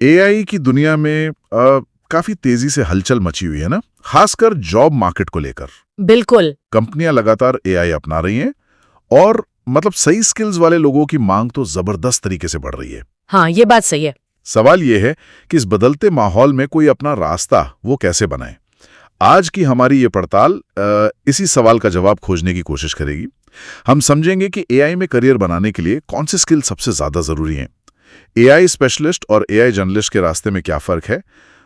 AI की दुनिया में काफी तेजी से हलचल मची हुई है ना, खासकर जॉब मार्केट को लेकर। बिल्कुल। कंपनियां लगातार एआई अपना रही हैं और मतलब सही स्किल्स वाले लोगों की मांग तो जबरदस्त तरीके से बढ़ रही है। हाँ, ये बात सही है। सवाल ये है कि इस बदलते माहौल में कोई अपना रास्ता वो कैसे बनाए। आज की हमारी ये पड़ताल इसी सवाल का जवाब खोजने की कोशिश करेगी। हम समझेंगे कि एआई में करियर बनाने के लिए कौन से स्किल सबसे ज्यादा जरूरी हैं, एआई स्पेशलिस्ट और एआई जर्नलिस्ट के रास्ते में क्या फर्क है,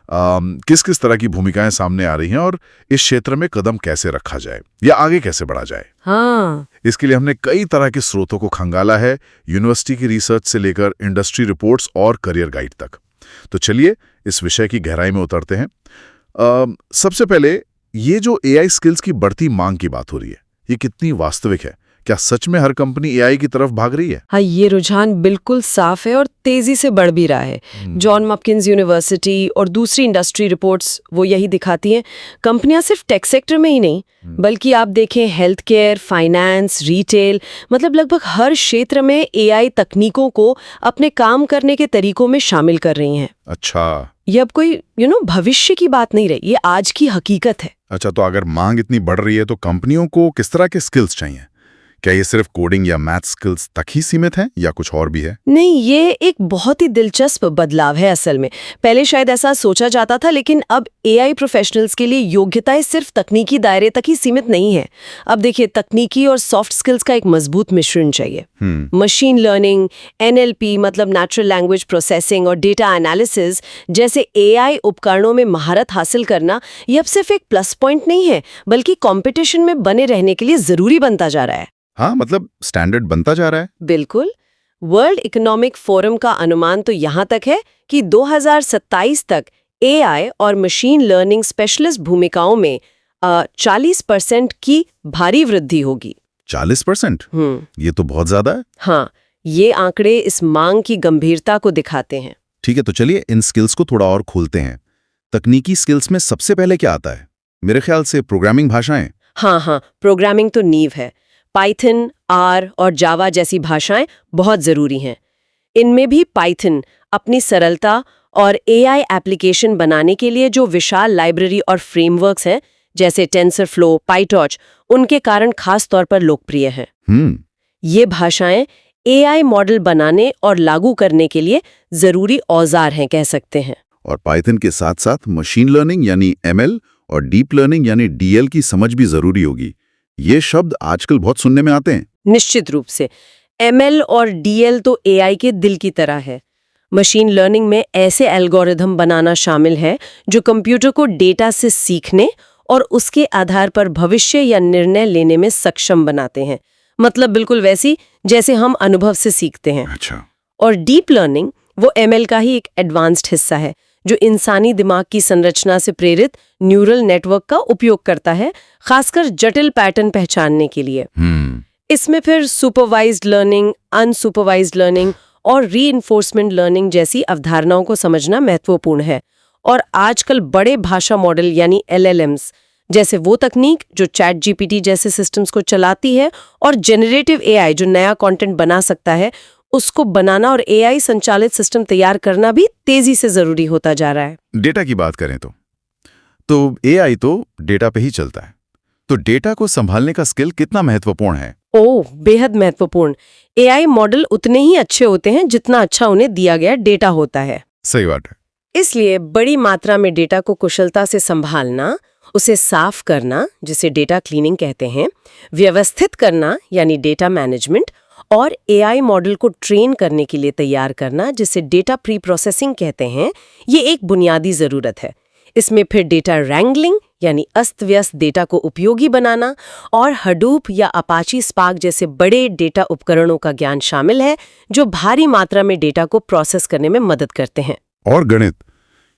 किस किस तरह की भूमिकाएं सामने आ रही हैं और इस क्षेत्र में कदम कैसे रखा जाए या आगे कैसे बढ़ा जाए। हाँ। इसके लिए हमने कई तरह के स्रोतों को खंगाला है, यूनिवर्सिटी की रिसर्च से लेकर इंडस्ट्री रिपोर्ट्स और करियर गाइड तक। तो चलिए इस विषय की गहराई में उतरते हैं। सबसे पहले ये जो एआई स्किल्स की बढ़ती मांग की बात हो रही है, ये कितनी वास्तविक है? क्या सच में हर कंपनी एआई की तरफ भाग रही है? हाँ, ये रुझान बिल्कुल साफ है और तेजी से बढ़ भी रहा है। जॉन हॉपकिंस यूनिवर्सिटी और दूसरी इंडस्ट्री रिपोर्ट्स वो यही दिखाती हैं। कंपनियां सिर्फ टेक सेक्टर में ही नहीं, बल्कि आप देखें हेल्थ केयर, फाइनेंस, रिटेल, मतलब लगभग हर क्षेत्र में एआई तकनीकों को अपने काम करने के तरीकों में शामिल कर रही हैं। अच्छा, ये अब कोई भविष्य की बात नहीं रही, ये आज की हकीकत है। अच्छा, तो अगर मांग इतनी बढ़ रही है तो कंपनियों को किस तरह के स्किल्स चाहिए? क्या ये सिर्फ कोडिंग या मैथ स्किल्स तक ही सीमित हैं या कुछ और भी है? नहीं, ये एक बहुत ही दिलचस्प बदलाव है असल में। पहले शायद ऐसा सोचा जाता था, लेकिन अब एआई प्रोफेशनल्स के लिए योग्यताएं सिर्फ तकनीकी दायरे तक ही सीमित नहीं है। अब देखिए, तकनीकी और सॉफ्ट स्किल्स का एक मजबूत मिश्रण चाहिए। मशीन लर्निंग, एनएलपी मतलब नेचुरल लैंग्वेज प्रोसेसिंग और डेटा एनालिसिस जैसे एआई उपकरणों में महारत हासिल करना, ये अब सिर्फ एक प्लस पॉइंट नहीं है, बल्कि कंपटीशन में बने रहने के लिए जरूरी बनता जा रहा है। हाँ, मतलब स्टैंडर्ड बनता जा रहा है। बिल्कुल। वर्ल्ड इकोनॉमिक फोरम का अनुमान तो यहाँ तक है कि 2027 तक एआई और मशीन लर्निंग स्पेशलिस्ट भूमिकाओं में 40% की भारी वृद्धि होगी। 40%? ये तो बहुत ज्यादा है। हाँ, ये आंकड़े इस मांग की गंभीरता को दिखाते हैं। ठीक है, तो चलिए इन स्किल्स को थोड़ा और खोलते हैं। तकनीकी स्किल्स में सबसे पहले क्या आता है? मेरे ख्याल से प्रोग्रामिंग भाषाएं। हाँ, प्रोग्रामिंग तो नींव है। पाइथन, आर और जावा जैसी भाषाएं बहुत जरूरी हैं। इनमें भी पाइथन अपनी सरलता और एआई एप्लीकेशन बनाने के लिए जो विशाल लाइब्रेरी और फ्रेमवर्क्स हैं, जैसे टेंसरफ्लो, पाइटॉर्च, उनके कारण खास तौर पर लोकप्रिय हैं। ये भाषाएं एआई मॉडल बनाने और लागू करने के लिए जरूरी औजार हैं, कह सकते हैं। और पाइथन के साथ साथ मशीन लर्निंग यानी एमएल और डीप लर्निंग यानी डीएल की समझ भी जरूरी होगी। ये शब्द आजकल बहुत सुनने में आते हैं। निश्चित रूप से। एमएल और डीएल तो एआई के दिल की तरह है। मशीन लर्निंग में ऐसे एल्गोरिथम बनाना शामिल है जो कंप्यूटर को डेटा से सीखने और उसके आधार पर भविष्य या निर्णय लेने में सक्षम बनाते हैं। मतलब बिल्कुल वैसी जैसे हम अनुभव से सीखते हैं। अच्छा। और डीप लर्निंग वो एमएल का ही एक एडवांस्ड हिस्सा है, जो इंसानी दिमाग की संरचना से प्रेरित न्यूरल नेटवर्क का उपयोग करता है, खासकर जटिल पैटर्न पहचानने के लिए। इसमें फिर सुपरवाइज्ड लर्निंग, अनसुपरवाइज्ड लर्निंग और रीइंफोर्समेंट लर्निंग जैसी अवधारणाओं को समझना महत्वपूर्ण है। और आजकल बड़े भाषा मॉडल यानी एलएलएम्स जैसे वो तकनीक जो चैट जीपीटी जैसे सिस्टम्स को चलाती है और जेनरेटिव एआई जो नया कंटेंट बना सकता है, उसको बनाना और एआई संचालित सिस्टम तैयार करना भी तेजी से जरूरी होता जा रहा है। डेटा की बात करें तो एआई तो डेटा पे ही चलता है, तो डेटा को संभालने का स्किल कितना महत्वपूर्ण है? ओह, बेहद महत्वपूर्ण। एआई मॉडल उतने ही अच्छे होते हैं जितना अच्छा उन्हें दिया गया डेटा होता है। सही बात है। इसलिए बड़ी मात्रा में डेटा को कुशलता से संभालना, उसे साफ करना जिसे डेटा क्लीनिंग कहते हैं, व्यवस्थित करना यानी डेटा मैनेजमेंट, और एआई मॉडल को ट्रेन करने के लिए तैयार करना जिसे डेटा प्री प्रोसेसिंग कहते हैं, ये एक बुनियादी जरूरत है। इसमें फिर डेटा रैंगलिंग यानी अस्त व्यस्त डेटा को उपयोगी बनाना और हडूप या अपाची स्पार्क जैसे बड़े डेटा उपकरणों का ज्ञान शामिल है, जो भारी मात्रा में डेटा को प्रोसेस करने में मदद करते हैं। और गणित,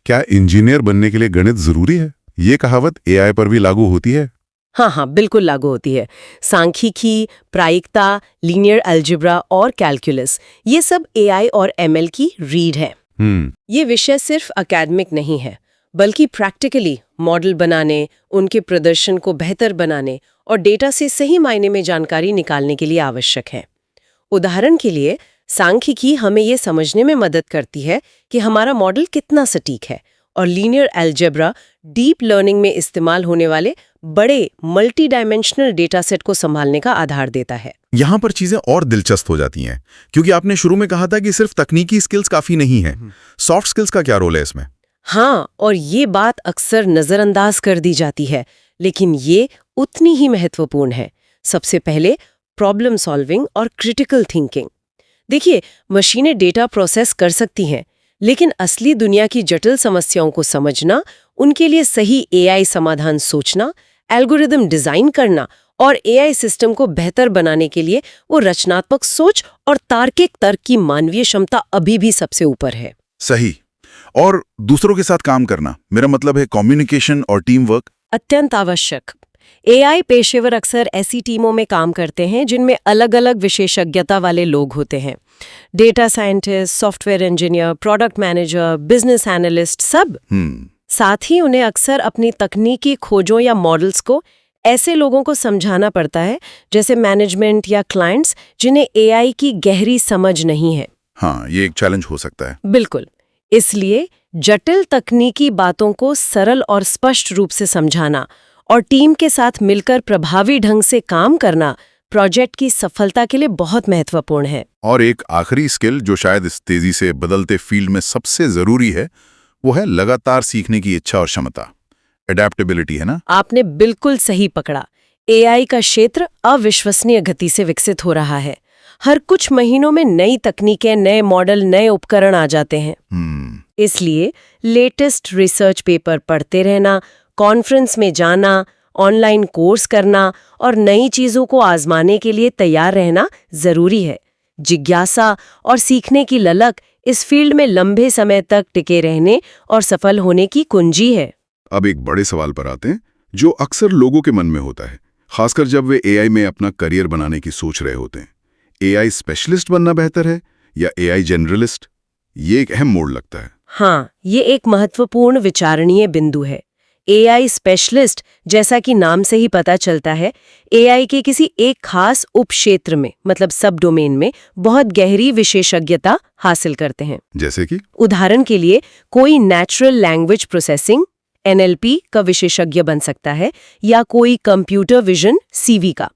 क्या इंजीनियर बनने के लिए गणित जरूरी है? ये कहावत एआई पर भी लागू होती है? हाँ, बिल्कुल लागू होती है। सांख्यिकी, प्रायिकता, लीनियर अलजेब्रा और कैलकुलस, ये सब एआई और एमएल की रीढ़ है। ये विषय सिर्फ एकेडमिक नहीं है, बल्कि प्रैक्टिकली मॉडल बनाने, उनके प्रदर्शन को बेहतर बनाने और डेटा से सही मायने में जानकारी निकालने के लिए आवश्यक है। उदाहरण के लिए सांख्यिकी हमें ये समझने में मदद करती है कि हमारा मॉडल कितना सटीक है, और लीनियर अलजेब्रा डीप लर्निंग में इस्तेमाल होने वाले बड़े मल्टी डायमेंशनल डेटा सेट को संभालने का आधार देता है। यहाँ पर चीजें और दिलचस्प हो जाती हैं, क्योंकि आपने शुरू में कहा था कि सिर्फ तकनीकी स्किल्स काफी नहीं है। सॉफ्ट स्किल्स का क्या रोल है इसमें? हाँ, और ये बात अक्सर नजरअंदाज कर दी जाती है, लेकिन ये उतनी ही महत्वपूर्ण है। सबसे पहले प्रॉब्लम सॉल्विंग और क्रिटिकल थिंकिंग। देखिए, मशीनें डेटा प्रोसेस कर सकती हैं, लेकिन असली दुनिया की जटिल समस्याओं को समझना, उनके लिए सही एआई समाधान सोचना, एल्गोरिदम डिजाइन करना और एआई सिस्टम को बेहतर बनाने के लिए वो रचनात्मक सोच और तार्किक तर्क की मानवीय क्षमता अभी भी सबसे ऊपर है। सही। और दूसरों के साथ काम करना, मेरा मतलब है कम्युनिकेशन और टीम वर्क। अत्यंत आवश्यक। एआई पेशेवर अक्सर ऐसी टीमों में काम करते हैं जिनमें अलग-अलग विशेषज्ञता वाले लोग होते हैं। Data scientist, software engineer, product manager, business analyst, सब। साथ ही उन्हें अक्सर अपनी तकनीकी खोजों या मॉडल्स को ऐसे लोगों को समझाना पड़ता है, जैसे मैनेजमेंट या क्लाइंट्स, जिन्हें एआई की गहरी समझ नहीं है। हाँ, ये एक चैलेंज हो सकता है। बिल्कुल। इसलिए जटिल तकनीकी बातों को सरल और स्पष्ट रूप से समझाना और टीम के साथ मिलकर प्रभावी ढंग से काम करना प्रोजेक्ट की सफलता के लिए बहुत महत्वपूर्ण है। और एक आखिरी स्किल जो शायद इस तेजी से बदलते फील्ड में सबसे जरूरी है, वो है लगातार सीखने की इच्छा और क्षमता। एडेप्टेबिलिटी, है ना? आपने बिल्कुल सही पकड़ा। एआई का क्षेत्र अविश्वसनीय गति से विकसित हो रहा है। हर कुछ महीनों में नई तकनीकें, नए मॉडल, नए उपकरण आ जाते हैं। इसलिए लेटेस्ट रिसर्च पेपर पढ़ते रहना, कॉन्फ्रेंस में जाना, ऑनलाइन कोर्स करना और नई चीजों को आजमाने के लिए तैयार रहना जरूरी है। जिज्ञासा और सीखने की ललक इस फील्ड में लंबे समय तक टिके रहने और सफल होने की कुंजी है। अब एक बड़े सवाल पर आते हैं, जो अक्सर लोगों के मन में होता है, खासकर जब वे एआई में अपना करियर बनाने की सोच रहे होते हैं। एआई स्पेशलिस्ट बनना बेहतर है या एआई जनरलिस्ट? ये एक अहम मोड़ लगता है। हाँ, ये एक महत्वपूर्ण विचारणीय बिंदु है। एआई स्पेशलिस्ट, जैसा कि नाम से ही पता चलता है, एआई के किसी एक खास उपक्षेत्र में, मतलब सब डोमेन में बहुत गहरी विशेषज्ञता हासिल करते हैं। जैसे कि उदाहरण के लिए, कोई नेचुरल लैंग्वेज प्रोसेसिंग NLP का विशेषज्ञ बन सकता है, या कोई कंप्यूटर विजन CV का।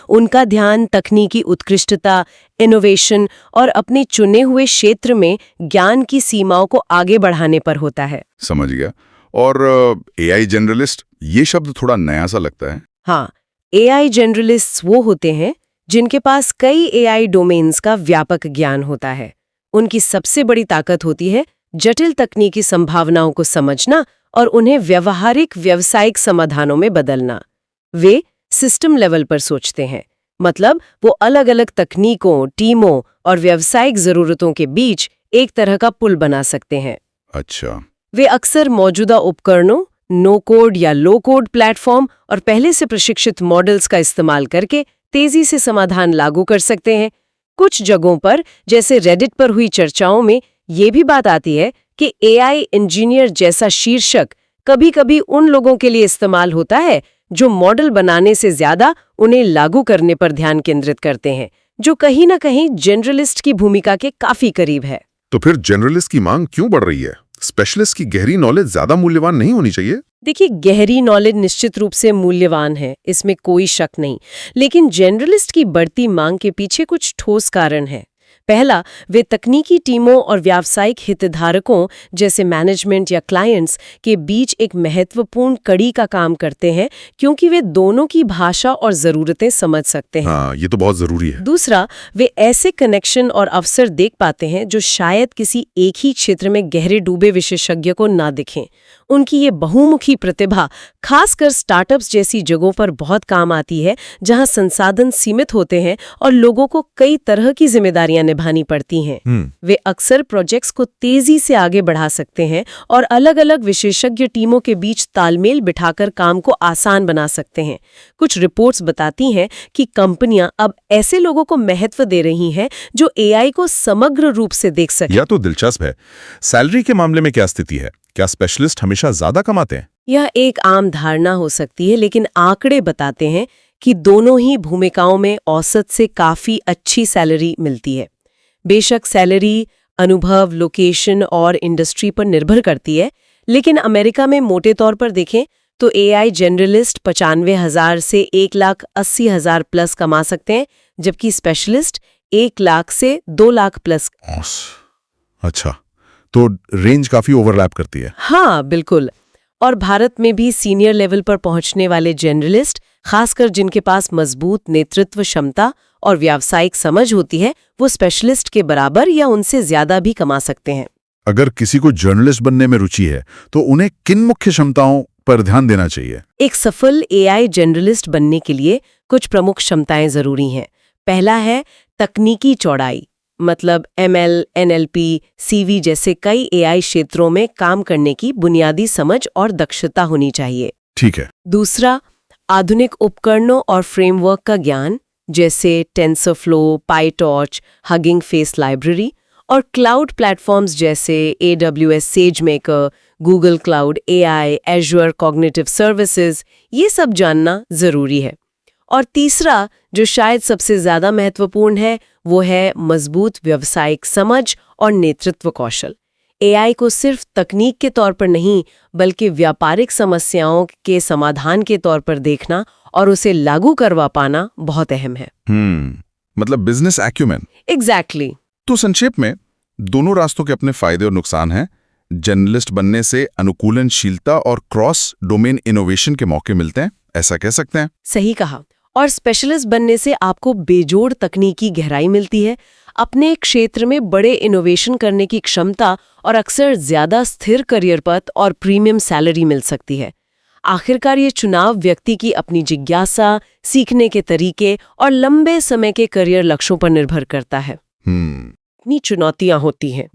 उनका ध्यान तकनीकी उत्कृष्टता, इनोवेशन और अपने चुने हुए क्षेत्र में ज्ञान की सीमाओं को आगे बढ़ाने पर होता है। समझ गया। और एआई जनरलिस्ट, ये शब्द थोड़ा नया सा लगता है। हाँ, एआई जनरलिस्ट वो होते हैं जिनके पास कई एआई डोमेन्स का व्यापक ज्ञान होता है। उनकी सबसे बड़ी ताकत होती है जटिल तकनीकी संभावनाओं को समझना और उन्हें व्यावहारिक व्यावसायिक समाधानों में बदलना। वे सिस्टम लेवल पर सोचते हैं, मतलब वो अलग-अलग तकनीकों, टीमों और व्यावसायिक जरूरतों के बीच एक तरह का पुल बना सकते हैं। अच्छा। वे अक्सर मौजूदा उपकरणों, नो कोड या लो कोड प्लेटफॉर्म और पहले से प्रशिक्षित मॉडल्स का इस्तेमाल करके तेजी से समाधान लागू कर सकते हैं। कुछ जगहों पर, जैसे रेडिट पर हुई चर्चाओं में, ये भी बात आती है कि एआई इंजीनियर जैसा शीर्षक कभी-कभी उन लोगों के लिए इस्तेमाल होता है जो मॉडल बनाने से ज्यादा उन्हें लागू करने पर ध्यान केंद्रित करते हैं, जो कहीं ना कहीं जनरलिस्ट की भूमिका के काफी करीब है। तो फिर जनरलिस्ट की मांग क्यों बढ़ रही है? स्पेशलिस्ट की गहरी नॉलेज ज्यादा मूल्यवान नहीं होनी चाहिए? देखिए, गहरी नॉलेज निश्चित रूप से मूल्यवान है, इसमें कोई शक नहीं, लेकिन जनरलिस्ट की बढ़ती मांग के पीछे कुछ ठोस कारण है। पहला, वे तकनीकी टीमों और व्यावसायिक हितधारकों जैसे मैनेजमेंट या क्लाइंट्स के बीच एक महत्वपूर्ण कड़ी का काम करते हैं, क्योंकि वे दोनों की भाषा और ज़रूरतें समझ सकते हैं। हाँ, ये तो बहुत जरूरी है। दूसरा, वे ऐसे कनेक्शन और अवसर देख पाते हैं जो शायद किसी एक ही क्षेत्र में गहरे डूबे विशेषज्ञ को ना दिखें। उनकी ये बहुमुखी प्रतिभा खासकर स्टार्टअप्स जैसी जगहों पर बहुत काम आती है, जहां संसाधन सीमित होते हैं और लोगों को कई तरह की जिम्मेदारियां निभानी पड़ती हैं। वे अक्सर प्रोजेक्ट्स को तेजी से आगे बढ़ा सकते हैं और अलग-अलग विशेषज्ञ टीमों के बीच तालमेल बिठाकर काम को आसान बना सकते हैं। कुछ रिपोर्ट्स बताती हैं कि कंपनियां अब ऐसे लोगों को महत्व दे रही हैं जो एआई को समग्र रूप से देख सकें। यह तो दिलचस्प है। सैलरी के मामले में क्या स्थिति है? क्या स्पेशलिस्ट हमेशा ज्यादा कमाते हैं? यह एक आम धारणा हो सकती है, लेकिन आंकड़े बताते हैं कि दोनों ही भूमिकाओं में औसत से काफी अच्छी सैलरी मिलती है। बेशक सैलरी, अनुभव, लोकेशन और इंडस्ट्री पर निर्भर करती है, लेकिन अमेरिका में मोटे तौर पर देखें तो एआई जनरलिस्ट 95,000 से 1,80,000 प्लस कमा सकते हैं, जबकि स्पेशलिस्ट 1 लाख से 2 लाख प्लस। अच्छा, तो रेंज काफी ओवरलैप करती है। हाँ, बिल्कुल। और भारत में भी सीनियर लेवल पर पहुंचने वाले जनरलिस्ट, खासकर जिनके पास मजबूत नेतृत्व क्षमता और व्यावसायिक समझ होती है, वो स्पेशलिस्ट के बराबर या उनसे ज्यादा भी कमा सकते हैं। अगर किसी को जर्नलिस्ट बनने में रुचि है तो उन्हें किन मुख्य क्षमताओं पर ध्यान देना चाहिए? एक सफल एआई जनरलिस्ट बनने के लिए कुछ प्रमुख क्षमताएं जरूरी हैं। पहला है तकनीकी चौड़ाई, मतलब एमएल, एनएलपी, सीवी जैसे कई एआई क्षेत्रों में काम करने की बुनियादी समझ और दक्षता होनी चाहिए। ठीक है। दूसरा, आधुनिक उपकरणों और फ्रेमवर्क का ज्ञान, जैसे TensorFlow, PyTorch, hugging face library और क्लाउड प्लेटफॉर्म्स जैसे AWS SageMaker, Google cloud AI, Azure cognitive services, ये सब जानना जरूरी है। और तीसरा, जो शायद सबसे ज्यादा महत्वपूर्ण है, वो है मजबूत व्यावसायिक समझ और नेतृत्व कौशल। एआई को सिर्फ तकनीक के तौर पर नहीं, बल्कि व्यापारिक समस्याओं के समाधान के तौर पर देखना और उसे लागू करवा पाना बहुत अहम है। मतलब बिजनेस एक्यूमेन। एग्जैक्टली। तो संक्षेप में दोनों रास्तों के अपने फायदे और नुकसान हैं। जर्नलिस्ट बनने से अनुकूलनशीलता और क्रॉस डोमेन इनोवेशन के मौके मिलते हैं, ऐसा कह सकते हैं। सही कहा। और स्पेशलिस्ट बनने से आपको बेजोड़ तकनीकी गहराई मिलती है, अपने क्षेत्र में बड़े इनोवेशन करने की क्षमता और अक्सर ज्यादा स्थिर करियर पथ और प्रीमियम सैलरी मिल सकती है। आखिरकार ये चुनाव व्यक्ति की अपनी जिज्ञासा, सीखने के तरीके और लंबे समय के करियर लक्ष्यों पर निर्भर करता है। इतनी चुनौतियां होती हैं,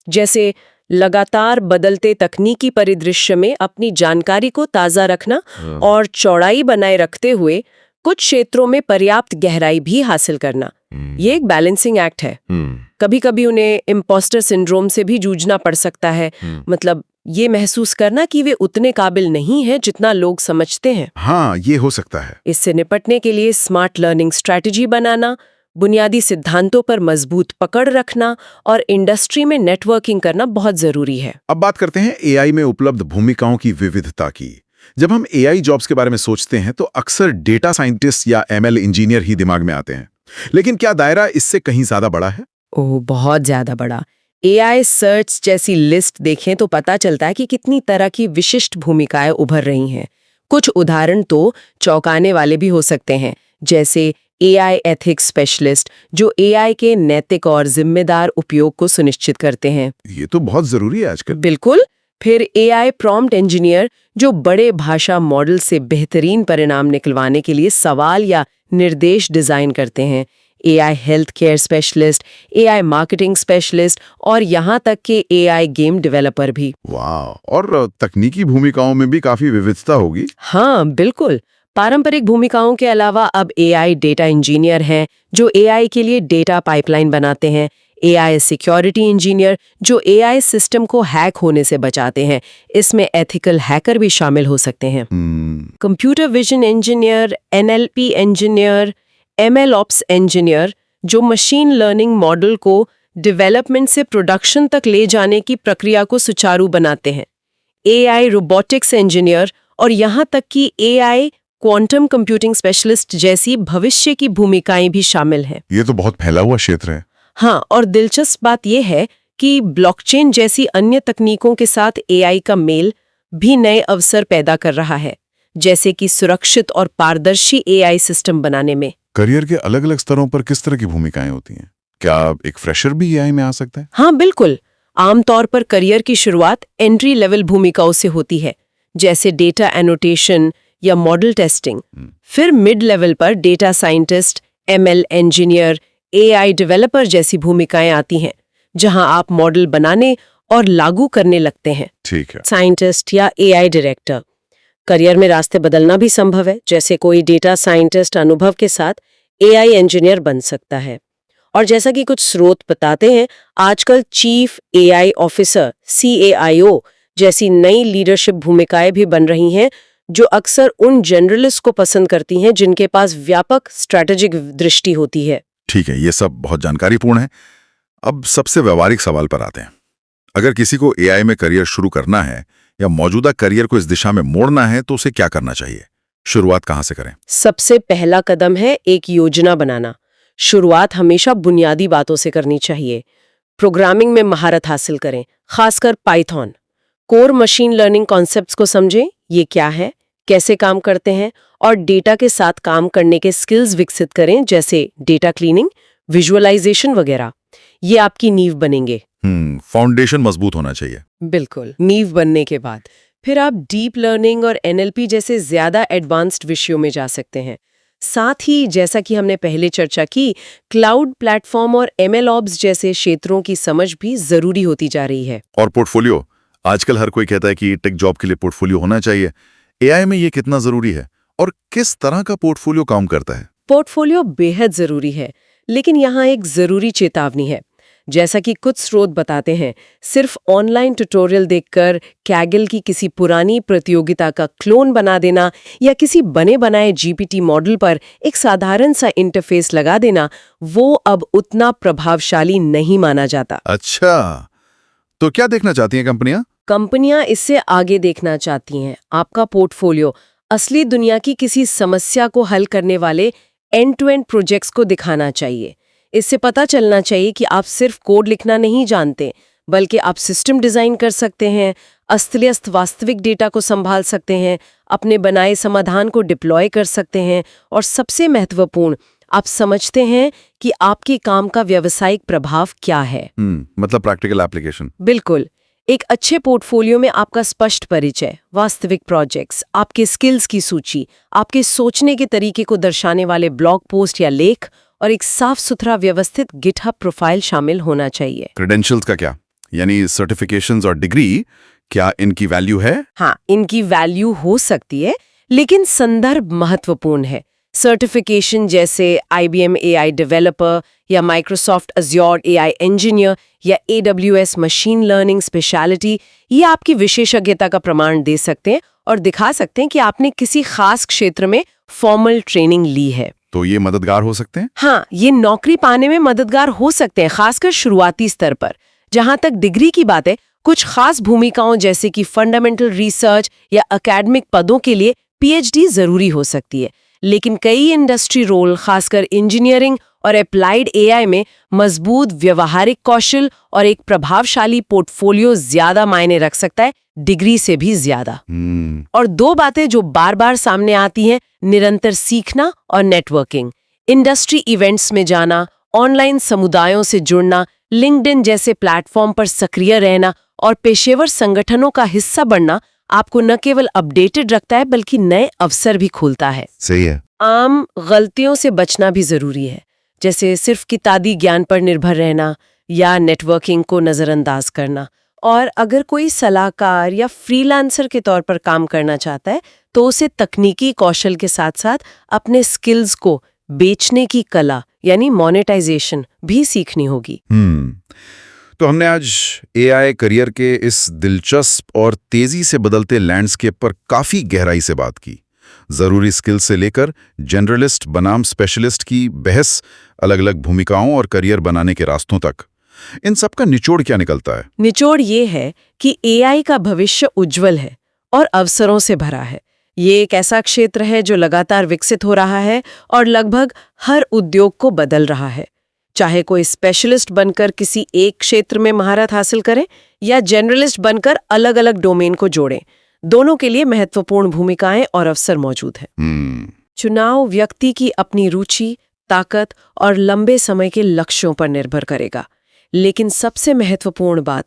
जैसे लगातार बदलते तकनीकी परिदृश्य में अपनी जानकारी को ताज़ा रखना और चौड़ाई बनाए रखते हुए कुछ क्षेत्रों में पर्याप्त गहराई भी हासिल करना। ये एक बैलेंसिंग एक्ट है। कभी-कभी उन्हें इम्पोस्टर सिंड्रोम से भी जूझना पड़ सकता है, मतलब ये महसूस करना कि वे उतने काबिल नहीं है जितना लोग समझते हैं। हाँ, ये हो सकता है। इससे निपटने के लिए स्मार्ट लर्निंग स्ट्रैटेजी बनाना, बुनियादी सिद्धांतों पर मजबूत पकड़ रखना और इंडस्ट्री में नेटवर्किंग करना बहुत जरूरी है। अब बात करते हैं एआई में उपलब्ध भूमिकाओं की विविधता की। जब हम एआई जॉब्स के बारे में सोचते हैं तो अक्सर डेटा साइंटिस्ट या एमएल इंजीनियर ही दिमाग में आते हैं, लेकिन क्या दायरा इससे कहीं ज्यादा बड़ा है? ओह, बहुत ज्यादा बड़ा। एआई सर्च जैसी लिस्ट देखें तो पता चलता है कि कितनी तरह की विशिष्ट भूमिकाएं उभर रही हैं। कुछ उदाहरण तो चौंकाने वाले भी हो सकते हैं, जैसे एआई एथिक्स स्पेशलिस्ट, जो एआई के नैतिक और जिम्मेदार उपयोग को सुनिश्चित करते हैं। ये तो बहुत जरूरी है आजकल। बिल्कुल। फिर एआई प्रॉम्प्ट इंजीनियर, जो बड़े भाषा मॉडल से बेहतरीन परिणाम निकलवाने के लिए सवाल या निर्देश डिजाइन करते हैं। AI health care specialist, AI marketing specialist और यहाँ तक कि एआई गेम डेवलपर भी। वाह, और तकनीकी भूमिकाओं में भी काफी विविधता होगी। हाँ, बिल्कुल। पारंपरिक भूमिकाओं के अलावा अब एआई डेटा इंजीनियर हैं, जो एआई के लिए डेटा पाइपलाइन बनाते हैं। एआई सिक्योरिटी इंजीनियर, जो एआई सिस्टम को हैक होने से बचाते हैं। इसमें एथिकल हैकर भी शामिल हो सकते हैं। Computer vision engineer, NLP engineer, ML ops engineer, जो मशीन लर्निंग मॉडल को डेवलपमेंट से प्रोडक्शन तक ले जाने की प्रक्रिया को सुचारू बनाते हैं। एआई रोबोटिक्स इंजीनियर और यहाँ तक कि एआई क्वांटम कंप्यूटिंग स्पेशलिस्ट जैसी भविष्य की भूमिकाएं भी शामिल हैं। ये तो बहुत फैला हुआ क्षेत्र है। हाँ, और दिलचस्प बात यह है कि ब्लॉकचेन जैसी अन्य तकनीकों के साथ एआई का मेल भी नए अवसर पैदा कर रहा है, जैसे कि सुरक्षित और पारदर्शी एआई सिस्टम बनाने में। करियर के अलग अलग स्तरों पर किस तरह की भूमिकाएं होती हैं? क्या एक फ्रेशर भी एआई में आ सकता है? हाँ, बिल्कुल। आमतौर पर करियर की शुरुआत एंट्री लेवल भूमिकाओं से होती है, जैसे डेटा एनोटेशन या मॉडल टेस्टिंग। फिर मिड लेवल पर data scientist, ML engineer, AI developer जैसी भूमिकाएं आती हैं, जहां आप मॉडल बनाने और लागू करने लगते हैं। ठीक है। साइंटिस्ट या एआई डायरेक्टर। करियर में रास्ते बदलना भी संभव है, जैसे कोई डेटा साइंटिस्ट अनुभव के साथ एआई इंजीनियर बन सकता है। और जैसा कि कुछ स्रोत बताते हैं, आजकल चीफ एआई ऑफिसर CAIO जैसी नई लीडरशिप भूमिकाएं भी बन रही हैं, जो अक्सर उन जनरलिस्ट को पसंद करती हैं जिनके पास व्यापक स्ट्रैटेजिक दृष्टि होती है। ठीक है, ये सब बहुत जानकारीपूर्ण है। अब सबसे व्यवहारिक सवाल पर आते हैं। अगर किसी को एआई में करियर शुरू करना है या मौजूदा करियर को इस दिशा में मोड़ना है तो उसे क्या करना चाहिए? शुरुआत कहाँ से करें? सबसे पहला कदम है एक योजना बनाना। शुरुआत हमेशा बुनियादी बातों से करनी चाहिए। प्रोग्रामिंग में महारत हासिल करें, खासकर Python. Core machine learning concepts को समझें, ये क्या है, कैसे काम करते हैं, और डेटा के साथ काम करने के स्किल्स विकसित करें, जैसे डेटा क्लीनिंग, विजुअलाइजेशन वगैरह। ये आपकी नींव बनेंगे। फाउंडेशन मजबूत होना चाहिए। बिल्कुल। नींव बनने के बाद फिर आप डीप लर्निंग और एनएलपी जैसे ज्यादा एडवांस्ड विषयों में जा सकते हैं। साथ ही जैसा कि हमने पहले चर्चा की, क्लाउड प्लेटफॉर्म और एमएलऑप्स जैसे क्षेत्रों की समझ भी जरूरी होती जा रही है। और पोर्टफोलियो, आजकल हर कोई कहता है कि टेक जॉब के लिए पोर्टफोलियो होना चाहिए। एआई में ये कितना जरूरी है और किस तरह का पोर्टफोलियो काम करता है? पोर्टफोलियो बेहद जरूरी है, लेकिन यहाँ एक जरूरी चेतावनी है। जैसा कि कुछ स्रोत बताते हैं, सिर्फ ऑनलाइन ट्यूटोरियल देखकर कैगल की किसी पुरानी प्रतियोगिता का क्लोन बना देना या किसी बने बनाए जीपीटी मॉडल पर एक साधारण सा इंटरफेस लगा देना, वो अब उतना प्रभावशाली नहीं माना जाता। अच्छा, तो क्या देखना चाहती हैं कंपनियां? कंपनियां इससे आगे देखना चाहती हैं। आपका पोर्टफोलियो असली दुनिया की किसी समस्या को हल करने वाले एंड टू एंड प्रोजेक्ट्स को दिखाना चाहिए। इससे पता चलना चाहिए कि आप सिर्फ कोड लिखना नहीं जानते, बल्कि आप सिस्टम डिजाइन कर सकते हैं, अस्त-व्यस्त वास्तविक डेटा को संभाल सकते हैं, अपने बनाए समाधान को डिप्लॉय कर सकते हैं, और सबसे महत्वपूर्ण, आप समझते हैं कि आपके काम का व्यावसायिक प्रभाव क्या है। मतलब प्रैक्टिकल एप्लीकेशन। बिल्कुल। एक अच्छे पोर्टफोलियो में आपका स्पष्ट परिचय, वास्तविक प्रोजेक्ट्स, आपके स्किल्स की सूची, आपके सोचने के तरीके को दर्शाने वाले ब्लॉग पोस्ट या लेख, और एक साफ सुथरा व्यवस्थित गिटहब प्रोफाइल शामिल होना चाहिए। क्रेडेंशियल्स का क्या? यानी सर्टिफिकेशंस और डिग्री, क्या इनकी वैल्यू है? हाँ, इनकी वैल्यू हो सकती है, लेकिन संदर्भ महत्वपूर्ण है। सर्टिफिकेशन जैसे IBM AI डेवलपर या Microsoft Azure AI इंजीनियर या AWS मशीन लर्निंग स्पेशलिटी, ये आपकी विशेषज्ञता का प्रमाण दे सकते हैं और दिखा सकते हैं कि आपने किसी खास क्षेत्र में फॉर्मल ट्रेनिंग ली है। तो ये मददगार हो सकते हैं? हाँ, ये नौकरी पाने में मददगार हो सकते हैं, खासकर शुरुआती स्तर पर। जहां तक डिग्री की बात है, कुछ खास भूमिकाओं जैसे कि फंडामेंटल रिसर्च या एकेडमिक पदों के लिए PhD जरूरी हो सकती है, लेकिन कई इंडस्ट्री रोल, खासकर इंजीनियरिंग और अप्लाइड AI में मजबूत व्यवहारिक कौशल और एक प्रभावशाली पोर्टफोलियो ज्यादा मायने रख सकता है, डिग्री से भी ज्यादा। और दो बातें जो बार बार सामने आती हैं, निरंतर सीखना और नेटवर्किंग। इंडस्ट्री इवेंट्स में जाना, ऑनलाइन समुदायों से जुड़ना, लिंक्डइन जैसे प्लेटफॉर्म पर सक्रिय रहना और पेशेवर संगठनों का हिस्सा बनना आपको न केवल अपडेटेड रखता है, बल्कि नए अवसर भी खोलता है। सही है। आम गलतियों से बचना भी जरूरी है, जैसे सिर्फ किताबी ज्ञान पर निर्भर रहना या नेटवर्किंग को नजरअंदाज करना। और अगर कोई सलाहकार या फ्रीलांसर के तौर पर काम करना चाहता है, तो उसे तकनीकी कौशल के साथ साथ अपने स्किल्स को बेचने की कला यानी मोनेटाइजेशन भी सीखनी होगी। तो हमने आज AI करियर के इस दिलचस्प और तेजी से बदलते लैंडस्केप पर काफी गहराई से बात की। जरूरी स्किल से लेकर जनरलिस्ट बनाम स्पेशलिस्ट की बहस, अलग अलग भूमिकाओं और करियर बनाने के रास्तों तक। इन सब का निचोड़ क्या निकलता है? निचोड़ ये है कि AI का भविष्य उज्जवल है और अवसरों से भरा है। ये एक ऐसा क्षेत्र है जो लगातार विकसित हो रहा है और लगभग हर उद्योग को बदल रहा है। चाहे कोई स्पेशलिस्ट बनकर किसी एक क्षेत्र में महारत हासिल करे या जनरलिस्ट बनकर अलग अलग डोमेन को जोड़े, दोनों के लिए महत्वपूर्ण भूमिकाएं और अवसर मौजूद हैं। चुनाव व्यक्ति की अपनी रुचि, ताकत और लंबे समय के लक्ष्यों पर निर्भर करेगा। लेकिन सबसे महत्वपूर्ण बात,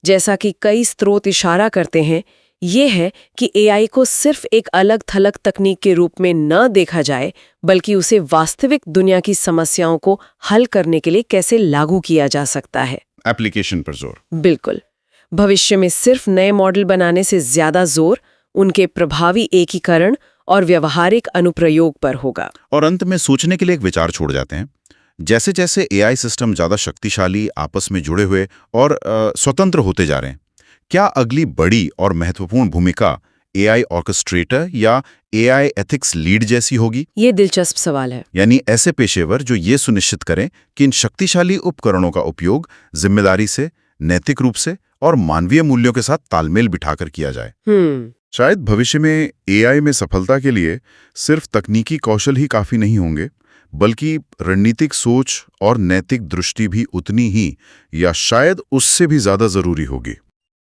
जैसा कि कई स्रोत इशारा करते हैं, ये है कि AI को सिर्फ एक अलग थलग तकनीक के रूप में न देखा जाए, बल्कि उसे वास्तविक दुनिया की समस्याओं को हल करने के लिए कैसे लागू किया जा सकता है। एप्लीकेशन पर जोर। बिल्कुल। भविष्य में सिर्फ नए मॉडल बनाने से ज्यादा जोर उनके प्रभावी एकीकरण और व्यवहारिक अनुप्रयोग पर होगा। और अंत में सोचने के लिए एक विचार छोड़ जाते हैं। जैसे जैसे AI सिस्टम ज्यादा शक्तिशाली, आपस में जुड़े हुए और स्वतंत्र होते जा रहे हैं, क्या अगली बड़ी और महत्वपूर्ण भूमिका एआई ऑर्केस्ट्रेटर या एआई एथिक्स लीड जैसी होगी? ये दिलचस्प सवाल है। यानी ऐसे पेशेवर जो ये सुनिश्चित करें कि इन शक्तिशाली उपकरणों का उपयोग जिम्मेदारी से, नैतिक रूप से और मानवीय मूल्यों के साथ तालमेल बिठाकर किया जाए। शायद भविष्य में एआई में सफलता के लिए सिर्फ तकनीकी कौशल ही काफी नहीं होंगे, बल्कि रणनीतिक सोच और नैतिक दृष्टि भी उतनी ही या शायद उससे भी ज्यादा जरूरी होगी।